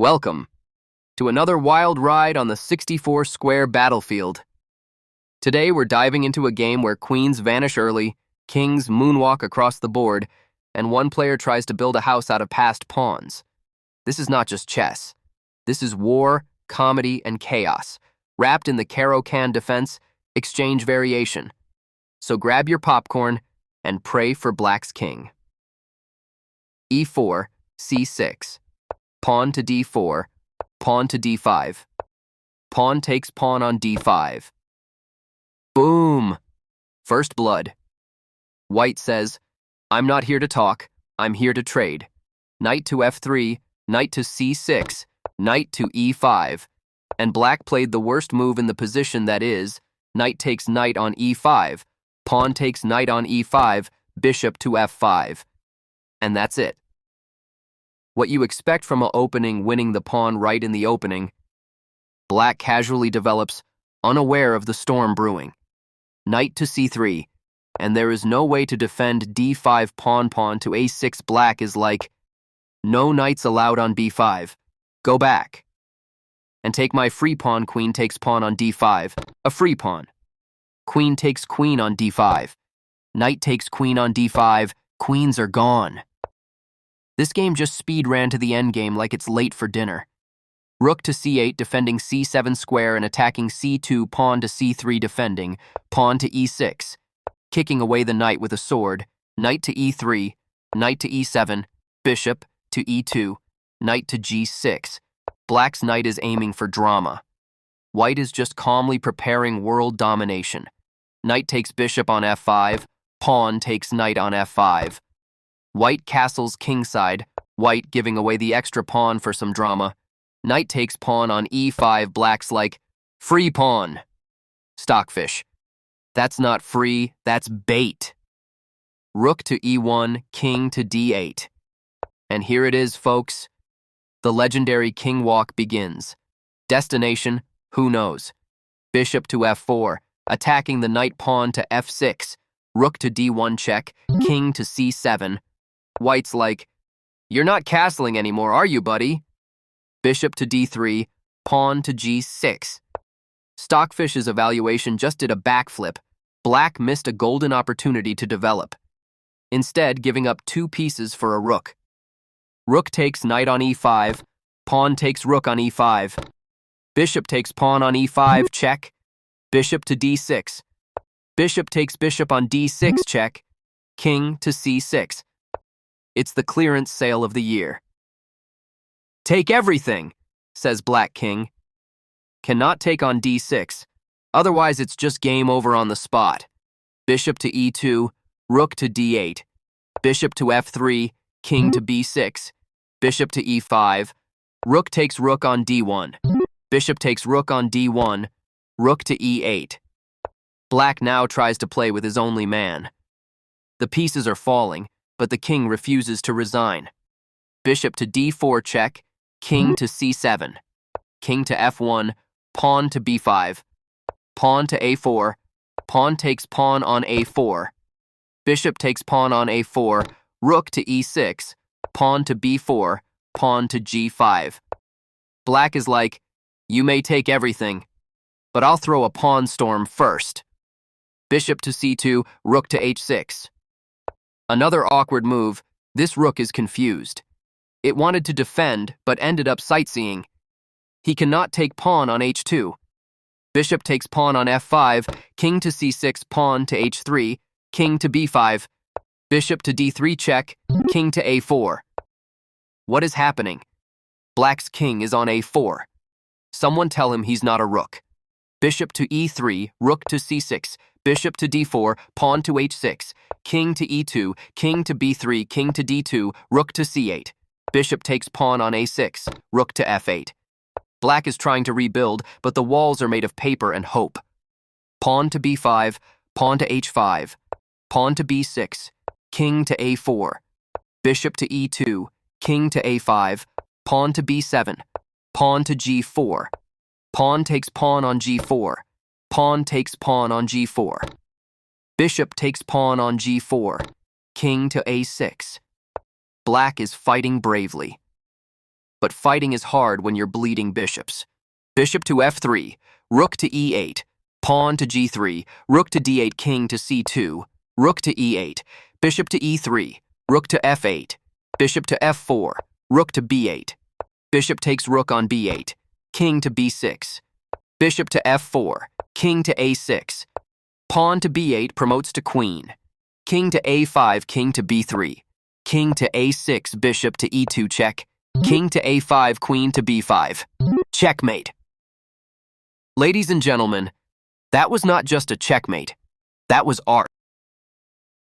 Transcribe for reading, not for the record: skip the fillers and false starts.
Welcome to another wild ride on the 64-square battlefield. Today we're diving into a game where queens vanish early, kings moonwalk across the board, and one player tries to build a house out of passed pawns. This is not just chess. This is war, comedy, and chaos, wrapped in the Caro-Kann defense, exchange variation. So grab your popcorn and pray for Black's king. e4, c6. Pawn to d4, pawn to d5. Pawn takes pawn on d5. Boom! First blood. White says, I'm not here to talk, I'm here to trade. Knight to f3, knight to c6, knight to e5. And Black played the worst move in the position, that is, knight takes knight on e5, pawn takes knight on e5, bishop to f5. And that's it. What you expect from an opening, winning the pawn right in the opening. Black casually develops, unaware of the storm brewing. Knight to c3, and there is no way to defend d5 pawn to a6. Black is like, no knights allowed on b5. Go back. And take my free pawn. Queen takes pawn on d5, a free pawn. Queen takes queen on d5. Knight takes queen on d5, queens are gone. This game just speed ran to the endgame like it's late for dinner. Rook to c8 defending c7 square and attacking c2, pawn to c3 defending, pawn to e6, kicking away the knight with a sword, knight to e3, knight to e7, bishop to e2, knight to g6. Black's knight is aiming for drama. White is just calmly preparing world domination. Knight takes bishop on f5, pawn takes knight on f5. White castles kingside, White giving away the extra pawn for some drama. Knight takes pawn on e5, Black's like, free pawn. Stockfish. That's not free, that's bait. Rook to e1, king to d8. And here it is, folks. The legendary king walk begins. Destination, who knows? Bishop to f4, attacking the knight pawn to f6. Rook to d1 check, king to c7. White's like, you're not castling anymore, are you, buddy? Bishop to d3, pawn to g6. Stockfish's evaluation just did a backflip. Black missed a golden opportunity to develop, instead giving up 2 pieces for a rook. Rook takes knight on e5, pawn takes rook on e5. Bishop takes pawn on e5, check. Bishop to d6. Bishop takes bishop on d6, check. King to c6. It's the clearance sale of the year. Take everything, says Black king. Cannot take on d6, otherwise it's just game over on the spot. Bishop to e2, rook to d8. Bishop to f3, king to b6. Bishop to e5. Rook takes rook on d1. Bishop takes rook on d1. Rook to e8. Black now tries to play with his only man. The pieces are falling, but the king refuses to resign. Bishop to d4 check, king to c7. King to f1, pawn to b5. Pawn to a4. Pawn takes pawn on a4. Bishop takes pawn on a4. Rook to e6. Pawn to b4. Pawn to g5. Black is like, you may take everything, but I'll throw a pawn storm first. Bishop to c2, rook to h6. Another awkward move. This rook is confused. It wanted to defend, but ended up sightseeing. He cannot take pawn on h2. Bishop takes pawn on f5, king to c6, pawn to h3, king to b5, bishop to d3 check, king to a4. What is happening? Black's king is on a4. Someone tell him he's not a rook. Bishop to e3, rook to c6, bishop to d4, pawn to h6, king to e2, king to b3, king to d2, rook to c8. Bishop takes pawn on a6, rook to f8. Black is trying to rebuild, but the walls are made of paper and hope. Pawn to b5, pawn to h5, pawn to b6, king to a4, bishop to e2, king to a5, pawn to b7, pawn to g4. Pawn takes pawn on g4. Pawn takes pawn on g4. Bishop takes pawn on g4. King to a6. Black is fighting bravely. but fighting is hard when you're bleeding bishops. Bishop to f3, rook to e8, pawn to g3, rook to d8, king to c2, rook to e8, bishop to e3, rook to f8, bishop to f4, rook to b8, bishop takes rook on b8, king to b6, bishop to f4, king to a6, pawn to b8 promotes to queen, king to a5, king to b3, king to a6, bishop to e2 check, king to a5, queen to b5. Checkmate. Ladies and gentlemen, that was not just a checkmate, that was art.